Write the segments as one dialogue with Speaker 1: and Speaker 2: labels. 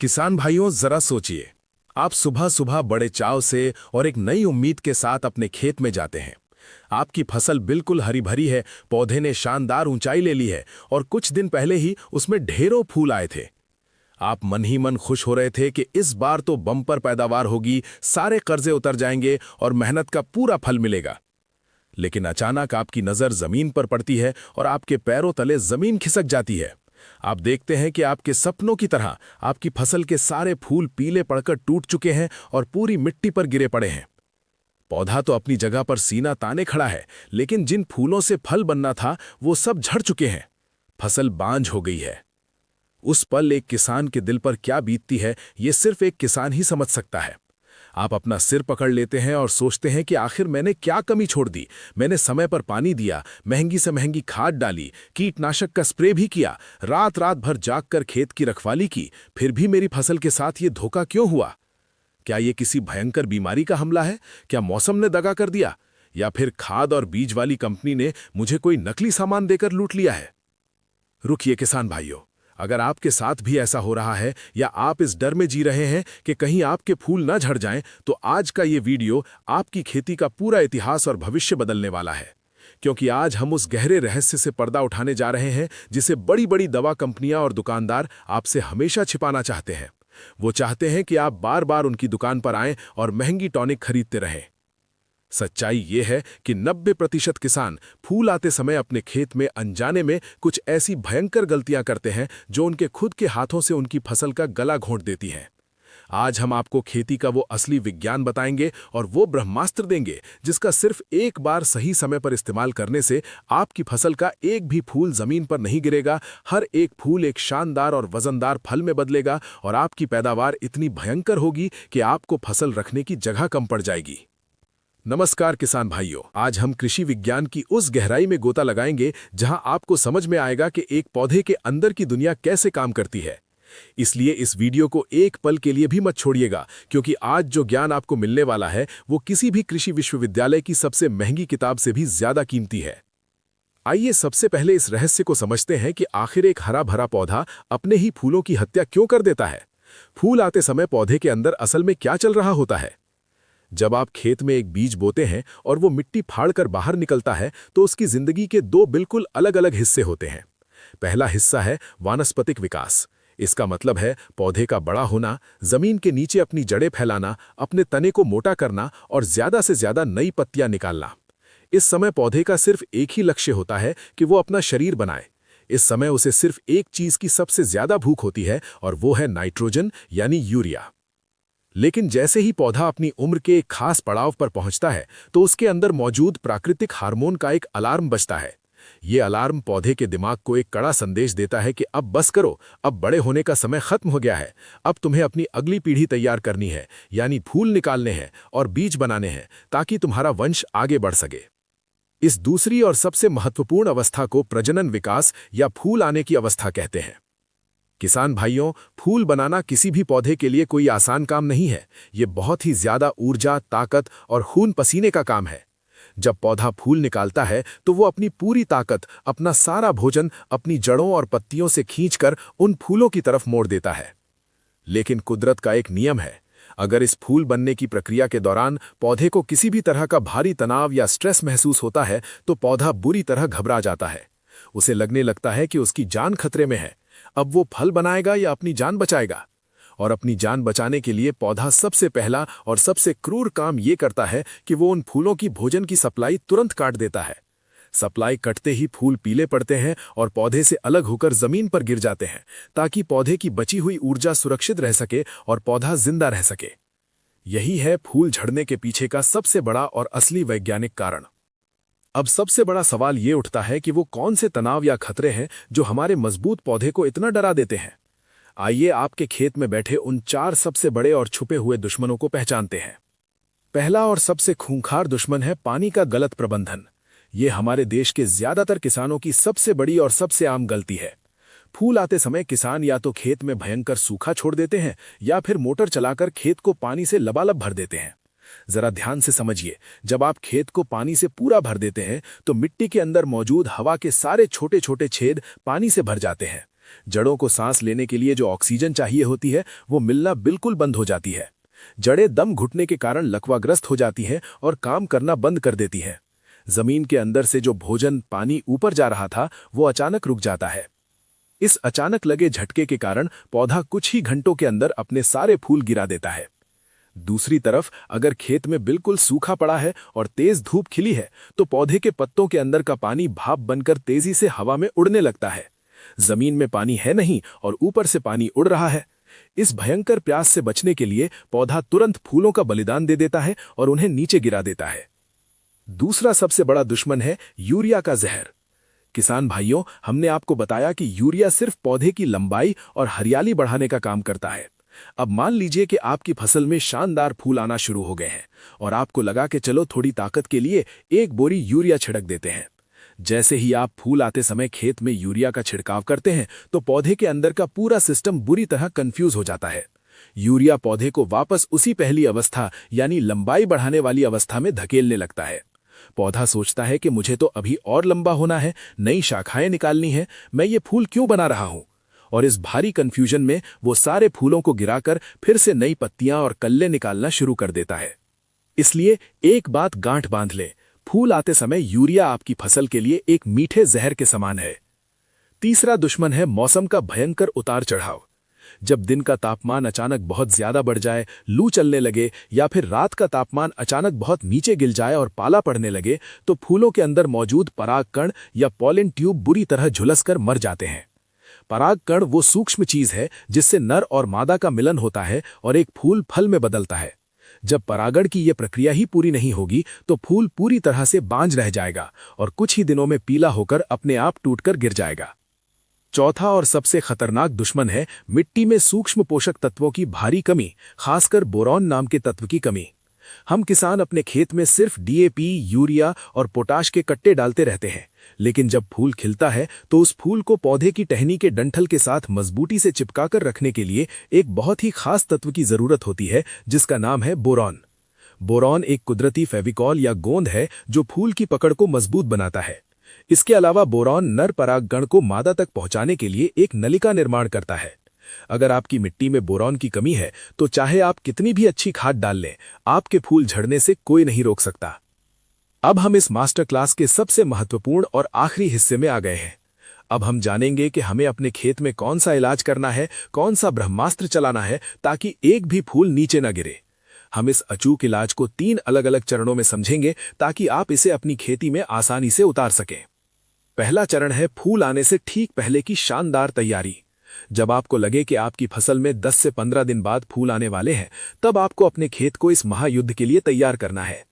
Speaker 1: किसान भाइयों, जरा सोचिए। आप सुबह सुबह बड़े चाव से और एक नई उम्मीद के साथ अपने खेत में जाते हैं। आपकी फसल बिल्कुल हरी भरी है, पौधे ने शानदार ऊंचाई ले ली है और कुछ दिन पहले ही उसमें ढेरों फूल आए थे। आप मन ही मन खुश हो रहे थे कि इस बार तो बम्पर पैदावार होगी, सारे कर्जे उतर जाएंगे और मेहनत का पूरा फल मिलेगा। लेकिन अचानक आपकी नजर जमीन पर पड़ती है और आपके पैरों तले जमीन खिसक जाती है। आप देखते हैं कि आपके सपनों की तरह आपकी फसल के सारे फूल पीले पड़कर टूट चुके हैं और पूरी मिट्टी पर गिरे पड़े हैं। पौधा तो अपनी जगह पर सीना ताने खड़ा है, लेकिन जिन फूलों से फल बनना था वो सब झड़ चुके हैं। फसल बांझ हो गई है। उस पल एक किसान के दिल पर क्या बीतती है, ये सिर्फ एक किसान ही समझ सकता है। आप अपना सिर पकड़ लेते हैं और सोचते हैं कि आखिर मैंने क्या कमी छोड़ दी। मैंने समय पर पानी दिया, महंगी से महंगी खाद डाली, कीटनाशक का स्प्रे भी किया, रात रात भर जागकर खेत की रखवाली की, फिर भी मेरी फसल के साथ ये धोखा क्यों हुआ? क्या ये किसी भयंकर बीमारी का हमला है? क्या मौसम ने दगा कर दिया? या फिर खाद और बीज वाली कंपनी ने मुझे कोई नकली सामान देकर लूट लिया है? रुकिए किसान भाइयों, अगर आपके साथ भी ऐसा हो रहा है या आप इस डर में जी रहे हैं कि कहीं आपके फूल न झड़ जाएं, तो आज का ये वीडियो आपकी खेती का पूरा इतिहास और भविष्य बदलने वाला है। क्योंकि आज हम उस गहरे रहस्य से पर्दा उठाने जा रहे हैं जिसे बड़ी बड़ी दवा कंपनियां और दुकानदार आपसे हमेशा छिपाना चाहते हैं। वो चाहते हैं कि आप बार बार उनकी दुकान पर आएं और महंगी टॉनिक खरीदते रहें। सच्चाई ये है कि 90% किसान फूल आते समय अपने खेत में अनजाने में कुछ ऐसी भयंकर गलतियां करते हैं जो उनके खुद के हाथों से उनकी फसल का गला घोंट देती हैं। आज हम आपको खेती का वो असली विज्ञान बताएंगे और वो ब्रह्मास्त्र देंगे जिसका सिर्फ एक बार सही समय पर इस्तेमाल करने से आपकी फसल का एक भी फूल जमीन पर नहीं गिरेगा, हर एक फूल एक शानदार और वजनदार फल में बदलेगा और आपकी पैदावार इतनी भयंकर होगी कि आपको फसल रखने की जगह कम पड़ जाएगी। नमस्कार किसान भाइयों, आज हम कृषि विज्ञान की उस गहराई में गोता लगाएंगे जहां आपको समझ में आएगा कि एक पौधे के अंदर की दुनिया कैसे काम करती है। इसलिए इस वीडियो को एक पल के लिए भी मत छोड़िएगा, क्योंकि आज जो ज्ञान आपको मिलने वाला है वो किसी भी कृषि विश्वविद्यालय की सबसे महंगी किताब से भी ज्यादा कीमती है। आइए सबसे पहले इस रहस्य को समझते हैं कि आखिर एक हरा भरा पौधा अपने ही फूलों की हत्या क्यों कर देता है। फूल आते समय पौधे के अंदर असल में क्या चल रहा होता है? जब आप खेत में एक बीज बोते हैं और वो मिट्टी फाड़कर बाहर निकलता है तो उसकी जिंदगी के दो बिल्कुल अलग अलग हिस्से होते हैं। पहला हिस्सा है वानस्पतिक विकास। इसका मतलब है पौधे का बड़ा होना, जमीन के नीचे अपनी जड़ें फैलाना, अपने तने को मोटा करना और ज्यादा से ज्यादा नई पत्तियां निकालना। इस समय पौधे का सिर्फ एक ही लक्ष्य होता है कि वो अपना शरीर बनाए। इस समय उसे सिर्फ एक चीज की सबसे ज्यादा भूख होती है और वो है नाइट्रोजन यानी यूरिया। लेकिन जैसे ही पौधा अपनी उम्र के एक खास पड़ाव पर पहुंचता है तो उसके अंदर मौजूद प्राकृतिक हार्मोन का एक अलार्म बजता है। ये अलार्म पौधे के दिमाग को एक कड़ा संदेश देता है कि अब बस करो, अब बड़े होने का समय खत्म हो गया है। अब तुम्हें अपनी अगली पीढ़ी तैयार करनी है, यानी फूल निकालने हैं और बीज बनाने हैं ताकि तुम्हारा वंश आगे बढ़ सके। इस दूसरी और सबसे महत्वपूर्ण अवस्था को प्रजनन विकास या फूल आने की अवस्था कहते हैं। किसान भाइयों, फूल बनाना किसी भी पौधे के लिए कोई आसान काम नहीं है। ये बहुत ही ज्यादा ऊर्जा, ताकत और खून पसीने का काम है। जब पौधा फूल निकालता है तो वो अपनी पूरी ताकत, अपना सारा भोजन अपनी जड़ों और पत्तियों से खींचकर उन फूलों की तरफ मोड़ देता है। लेकिन कुदरत का एक नियम है, अगर इस फूल बनने की प्रक्रिया के दौरान पौधे को किसी भी तरह का भारी तनाव या स्ट्रेस महसूस होता है तो पौधा बुरी तरह घबरा जाता है। उसे लगने लगता है कि उसकी जान खतरे में है। अब वो फल बनाएगा या अपनी जान बचाएगा? और अपनी जान बचाने के लिए पौधा सबसे पहला और सबसे क्रूर काम ये करता है कि वो उन फूलों की भोजन की सप्लाई तुरंत काट देता है। सप्लाई कटते ही फूल पीले पड़ते हैं और पौधे से अलग होकर जमीन पर गिर जाते हैं ताकि पौधे की बची हुई ऊर्जा सुरक्षित रह सके और पौधा जिंदा रह सके। यही है फूल झड़ने के पीछे का सबसे बड़ा और असली वैज्ञानिक कारण। अब सबसे बड़ा सवाल ये उठता है कि वो कौन से तनाव या खतरे हैं जो हमारे मजबूत पौधे को इतना डरा देते हैं। आइए आपके खेत में बैठे उन 4 सबसे बड़े और छुपे हुए दुश्मनों को पहचानते हैं। पहला और सबसे खूंखार दुश्मन है पानी का गलत प्रबंधन। ये हमारे देश के ज्यादातर किसानों की सबसे बड़ी और सबसे आम गलती है। फूल आते समय किसान या तो खेत में भयंकर सूखा छोड़ देते हैं या फिर मोटर चलाकर खेत को पानी से लबालब भर देते हैं। जरा ध्यान से समझिए, जब आप खेत को पानी से पूरा भर देते हैं तो मिट्टी के अंदर मौजूद हवा के सारे छोटे छोटे छेद पानी से भर जाते हैं। जड़ों को सांस लेने के लिए जो ऑक्सीजन चाहिए होती है वो मिलना बिल्कुल बंद हो जाती है। जड़ें दम घुटने के कारण लकवाग्रस्त हो जाती हैं और काम करना बंद कर देती हैं। जमीन के अंदर से जो भोजन पानी ऊपर जा रहा था वो अचानक रुक जाता है। इस अचानक लगे झटके के कारण पौधा कुछ ही घंटों के अंदर अपने सारे फूल गिरा देता है। दूसरी तरफ अगर खेत में बिल्कुल सूखा पड़ा है और तेज धूप खिली है तो पौधे के पत्तों के अंदर का पानी भाप बनकर तेजी से हवा में उड़ने लगता है। जमीन में पानी है नहीं और ऊपर से पानी उड़ रहा है। इस भयंकर प्यास से बचने के लिए पौधा तुरंत फूलों का बलिदान दे देता है और उन्हें नीचे गिरा देता है। दूसरा सबसे बड़ा दुश्मन है यूरिया का जहर। किसान भाइयों, हमने आपको बताया कि यूरिया सिर्फ पौधे की लंबाई और हरियाली बढ़ाने का काम करता है। अब मान लीजिए कि आपकी फसल में शानदार फूल आना शुरू हो गए हैं और आपको लगा कि चलो थोड़ी ताकत के लिए एक बोरी यूरिया छिड़क देते हैं। जैसे ही आप फूल आते समय खेत में यूरिया का छिड़काव करते हैं तो पौधे के अंदर का पूरा सिस्टम बुरी तरह कंफ्यूज हो जाता है। यूरिया पौधे को वापस उसी पहली अवस्था यानी लंबाई बढ़ाने वाली अवस्था में धकेलने लगता है। पौधा सोचता है कि मुझे तो अभी और लंबा होना है, नई शाखाएं निकालनी है, मैं ये फूल क्यों बना रहा हूं। और इस भारी कंफ्यूजन में वो सारे फूलों को गिराकर फिर से नई पत्तियां और कल्ले निकालना शुरू कर देता है। इसलिए एक बात गांठ बांध ले, फूल आते समय यूरिया आपकी फसल के लिए एक मीठे जहर के समान है। तीसरा दुश्मन है मौसम का भयंकर उतार चढ़ाव। जब दिन का तापमान अचानक बहुत ज्यादा बढ़ जाए, लू चलने लगे या फिर रात का तापमान अचानक बहुत नीचे गिर जाए और पाला पड़ने लगे तो फूलों के अंदर मौजूद परागकण या पॉलिन ट्यूब बुरी तरह झुलसकर मर जाते हैं। परागकण वो सूक्ष्म चीज है जिससे नर और मादा का मिलन होता है और एक फूल फल में बदलता है। जब परागण की यह प्रक्रिया ही पूरी नहीं होगी तो फूल पूरी तरह से बांझ रह जाएगा और कुछ ही दिनों में पीला होकर अपने आप टूटकर गिर जाएगा। चौथा और सबसे खतरनाक दुश्मन है मिट्टी में सूक्ष्म पोषक तत्वों की भारी कमी, खासकर बोरॉन नाम के तत्व की कमी। हम किसान अपने खेत में सिर्फ डीएपी, यूरिया और पोटाश के कट्टे डालते रहते हैं, लेकिन जब फूल खिलता है तो उस फूल को पौधे की टहनी के डंठल के साथ मजबूती से चिपकाकर रखने के लिए एक बहुत ही खास तत्व की जरूरत होती है जिसका नाम है बोरॉन। बोरॉन एक कुदरती फेविकॉल या गोंद है जो फूल की पकड़ को मजबूत बनाता है। इसके अलावा बोरॉन नर परागकण को मादा तक पहुंचाने के लिए एक नलिका निर्माण करता है। अगर आपकी मिट्टी में बोरॉन की कमी है तो चाहे आप कितनी भी अच्छी खाद डाल लें, आपके फूल झड़ने से कोई नहीं रोक सकता। अब हम इस मास्टर क्लास के सबसे महत्वपूर्ण और आखिरी हिस्से में आ गए हैं। अब हम जानेंगे कि हमें अपने खेत में कौन सा इलाज करना है, कौन सा ब्रह्मास्त्र चलाना है ताकि एक भी फूल नीचे न गिरे। हम इस अचूक इलाज को 3 अलग अलग चरणों में समझेंगे ताकि आप इसे अपनी खेती में आसानी से उतार सकें। पहला चरण है फूल आने से ठीक पहले की शानदार तैयारी। जब आपको लगे कि आपकी फसल में 10 से 15 दिन बाद फूल आने वाले हैं, तब आपको अपने खेत को इस महायुद्ध के लिए तैयार करना है।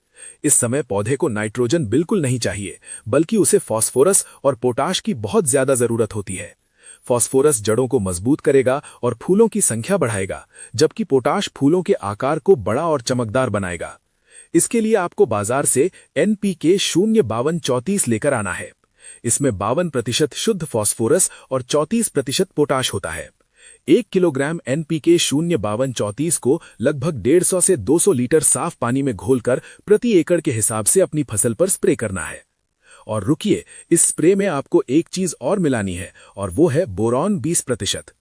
Speaker 1: इस समय पौधे को नाइट्रोजन बिल्कुल नहीं चाहिए, बल्कि उसे फास्फोरस और पोटाश की बहुत ज्यादा जरूरत होती है। फास्फोरस जड़ों को मजबूत करेगा और फूलों की संख्या बढ़ाएगा, जबकि पोटाश फूलों के आकार को बड़ा और चमकदार बनाएगा। इसके लिए आपको बाजार से NPK 05234 लेकर आना है। इसमें 52% शुद्ध फास्फोरस और 34% पोटाश होता है। 1 किलोग्राम NPK 05234 को लगभग 150 से 200 लीटर साफ पानी में घोलकर प्रति एकड़ के हिसाब से अपनी फसल पर स्प्रे करना है। और रुकिए, इस स्प्रे में आपको एक चीज और मिलानी है और वो है बोरॉन 20%।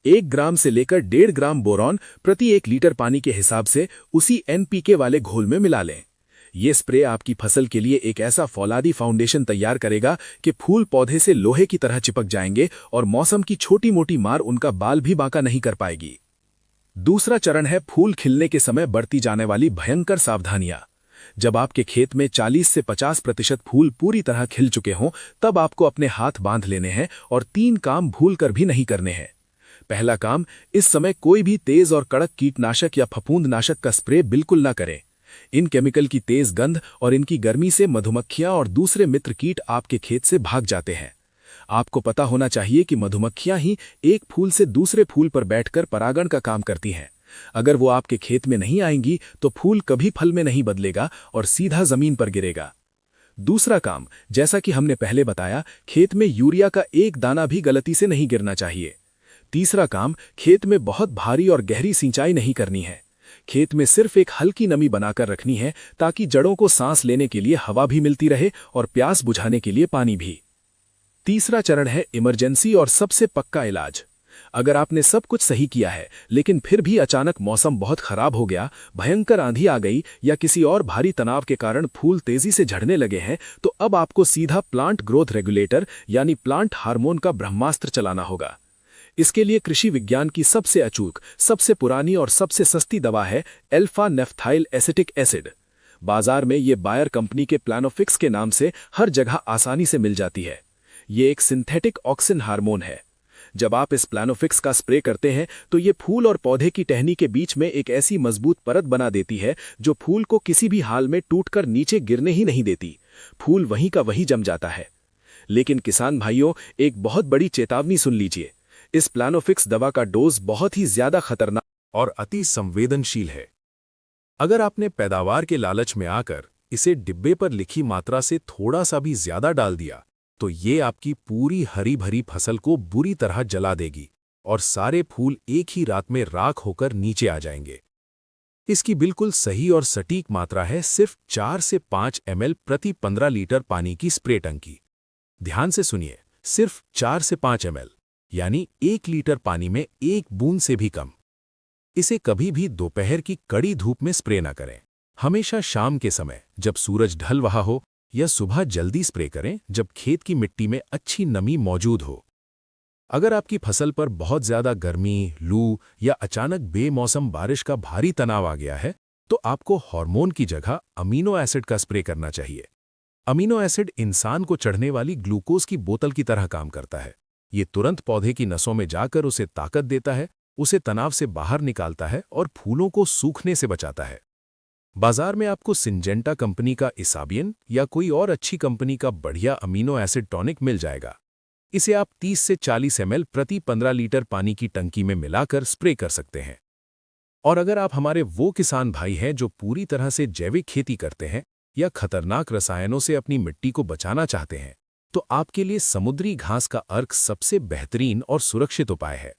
Speaker 1: 1 ग्राम से लेकर 1.5 ग्राम बोरॉन प्रति 1 लीटर पानी के हिसाब से उसी NPK वाले घोल में मिला लें। ये स्प्रे आपकी फसल के लिए एक ऐसा फौलादी फाउंडेशन तैयार करेगा कि फूल पौधे से लोहे की तरह चिपक जाएंगे और मौसम की छोटी मोटी मार उनका बाल भी बांका नहीं कर पाएगी। दूसरा चरण है फूल खिलने के समय बढ़ती जाने वाली भयंकर सावधानियां। जब आपके खेत में 40 से 50% फूल पूरी तरह खिल चुके हों, तब आपको अपने हाथ बांध लेने हैं और 3 काम भूल कर भी नहीं करने हैं। पहला काम, इस समय कोई भी तेज और कड़क कीटनाशक या फफूंदनाशक का स्प्रे बिल्कुल न करें। इन केमिकल की तेज गंध और इनकी गर्मी से मधुमक्खियां और दूसरे मित्र कीट आपके खेत से भाग जाते हैं। आपको पता होना चाहिए कि मधुमक्खियां ही एक फूल से दूसरे फूल पर बैठकर परागण का काम करती हैं। अगर वो आपके खेत में नहीं आएंगी तो फूल कभी फल में नहीं बदलेगा और सीधा जमीन पर गिरेगा। दूसरा काम, जैसा कि हमने पहले बताया, खेत में यूरिया का एक दाना भी गलती से नहीं गिरना चाहिए। तीसरा काम, खेत में बहुत भारी और गहरी सिंचाई नहीं करनी है। खेत में सिर्फ एक हल्की नमी बनाकर रखनी है ताकि जड़ों को सांस लेने के लिए हवा भी मिलती रहे और प्यास बुझाने के लिए पानी भी। तीसरा चरण है इमरजेंसी और सबसे पक्का इलाज। अगर आपने सब कुछ सही किया है लेकिन फिर भी अचानक मौसम बहुत खराब हो गया, भयंकर आंधी आ गई या किसी और भारी तनाव के कारण फूल तेजी से झड़ने लगे हैं, तो अब आपको सीधा प्लांट ग्रोथ रेगुलेटर यानी प्लांट हार्मोन का ब्रह्मास्त्र चलाना होगा। इसके लिए कृषि विज्ञान की सबसे अचूक, सबसे पुरानी और सबसे सस्ती दवा है अल्फा नेफ्थाइल एसिटिक एसिड। बाजार में ये बायर कंपनी के प्लानोफिक्स के नाम से हर जगह आसानी से मिल जाती है। ये एक सिंथेटिक ऑक्सिन हार्मोन है। जब आप इस प्लानोफिक्स का स्प्रे करते हैं तो ये फूल और पौधे की टहनी के बीच में एक ऐसी मजबूत परत बना देती है जो फूल को किसी भी हाल में टूटकर नीचे गिरने ही नहीं देती। फूल वहीं का वहीं जम जाता है। लेकिन किसान भाइयों, एक बहुत बड़ी चेतावनी सुन लीजिए। इस प्लानोफिक्स दवा का डोज बहुत ही ज्यादा खतरनाक और अति संवेदनशील है। अगर आपने पैदावार के लालच में आकर इसे डिब्बे पर लिखी मात्रा से थोड़ा सा भी ज्यादा डाल दिया तो ये आपकी पूरी हरी भरी फसल को बुरी तरह जला देगी और सारे फूल एक ही रात में राख होकर नीचे आ जाएंगे। इसकी बिल्कुल सही और सटीक मात्रा है सिर्फ 4 से 5 ml प्रति 15 लीटर पानी की स्प्रे टंकी। ध्यान से सुनिए, सिर्फ 4 से 5 ml, यानी 1 लीटर पानी में 1 बूंद से भी कम। इसे कभी भी दोपहर की कड़ी धूप में स्प्रे न करें। हमेशा शाम के समय जब सूरज ढल रहा हो या सुबह जल्दी स्प्रे करें जब खेत की मिट्टी में अच्छी नमी मौजूद हो। अगर आपकी फसल पर बहुत ज्यादा गर्मी, लू या अचानक बेमौसम बारिश का भारी तनाव आ गया है तो आपको हार्मोन की जगह अमीनो एसिड का स्प्रे करना चाहिए। अमीनो एसिड इंसान को चढ़ने वाली ग्लूकोज की बोतल की तरह काम करता है। ये तुरंत पौधे की नसों में जाकर उसे ताकत देता है, उसे तनाव से बाहर निकालता है और फूलों को सूखने से बचाता है। बाजार में आपको सिंजेंटा कंपनी का इसाबियन या कोई और अच्छी कंपनी का बढ़िया अमीनो एसिड टॉनिक मिल जाएगा। इसे आप 30 से 40 ml प्रति 15 लीटर पानी की टंकी में मिलाकर स्प्रे कर सकते हैं। और अगर आप हमारे वो किसान भाई हैं जो पूरी तरह से जैविक खेती करते हैं या खतरनाक रसायनों से अपनी मिट्टी को बचाना चाहते हैं, तो आपके लिए समुद्री घास का अर्क सबसे बेहतरीन और सुरक्षित उपाय है।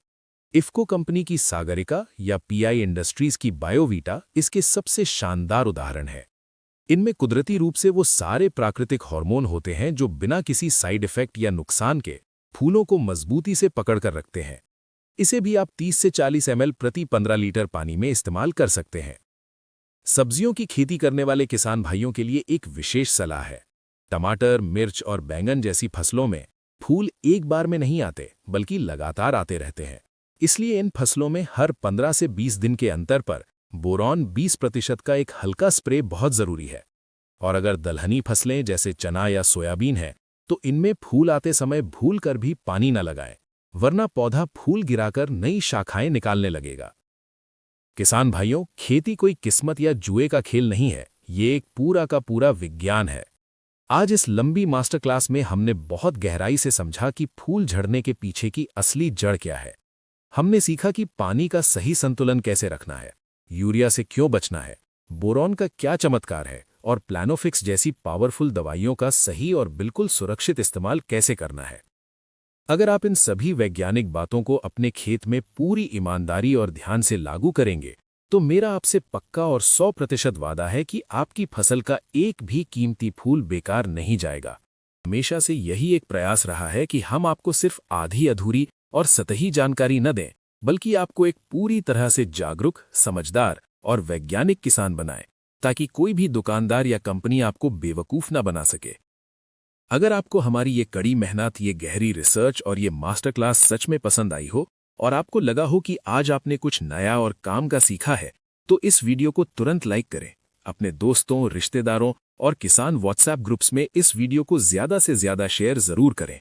Speaker 1: इफ्को कंपनी की सागरिका या पीआई इंडस्ट्रीज की बायोवीटा इसके सबसे शानदार उदाहरण है। इनमें कुदरती रूप से वो सारे प्राकृतिक हार्मोन होते हैं जो बिना किसी साइड इफेक्ट या नुकसान के फूलों को मजबूती से पकड़कर रखते हैं। इसे भी आप 30 से 40 ml प्रति 15 लीटर पानी में इस्तेमाल कर सकते हैं। सब्जियों की खेती करने वाले किसान भाइयों के लिए एक विशेष सलाह है। टमाटर, मिर्च और बैंगन जैसी फसलों में फूल एक बार में नहीं आते बल्कि लगातार आते रहते हैं। इसलिए इन फसलों में हर 15 से 20 दिन के अंतर पर बोरॉन 20% का एक हल्का स्प्रे बहुत जरूरी है। और अगर दलहनी फसलें जैसे चना या सोयाबीन है तो इनमें फूल आते समय भूलकर भी पानी न लगाएं, वरना पौधा फूल गिराकर नई शाखाएं निकालने लगेगा। किसान भाइयों, खेती कोई किस्मत या जुए का खेल नहीं है, ये एक पूरा का पूरा विज्ञान है। आज इस लंबी मास्टर क्लास में हमने बहुत गहराई से समझा कि फूल झड़ने के पीछे की असली जड़ क्या है। हमने सीखा कि पानी का सही संतुलन कैसे रखना है, यूरिया से क्यों बचना है, बोरॉन का क्या चमत्कार है और प्लानोफिक्स जैसी पावरफुल दवाइयों का सही और बिल्कुल सुरक्षित इस्तेमाल कैसे करना है। अगर आप इन सभी वैज्ञानिक बातों को अपने खेत में पूरी ईमानदारी और ध्यान से लागू करेंगे तो मेरा आपसे पक्का और 100% वादा है कि आपकी फसल का एक भी कीमती फूल बेकार नहीं जाएगा। हमेशा से यही एक प्रयास रहा है कि हम आपको सिर्फ आधी अधूरी और सतही जानकारी न दें, बल्कि आपको एक पूरी तरह से जागरूक, समझदार और वैज्ञानिक किसान बनाएं, ताकि कोई भी दुकानदार या कंपनी आपको बेवकूफ न बना सके। अगर आपको हमारी ये कड़ी मेहनत, ये गहरी रिसर्च और ये मास्टर क्लास सच में पसंद आई हो और आपको लगा हो कि आज आपने कुछ नया और काम का सीखा है, तो इस वीडियो को तुरंत लाइक करें। अपने दोस्तों, रिश्तेदारों और किसान व्हाट्सएप ग्रुप्स में इस वीडियो को ज्यादा से ज्यादा शेयर जरूर करें।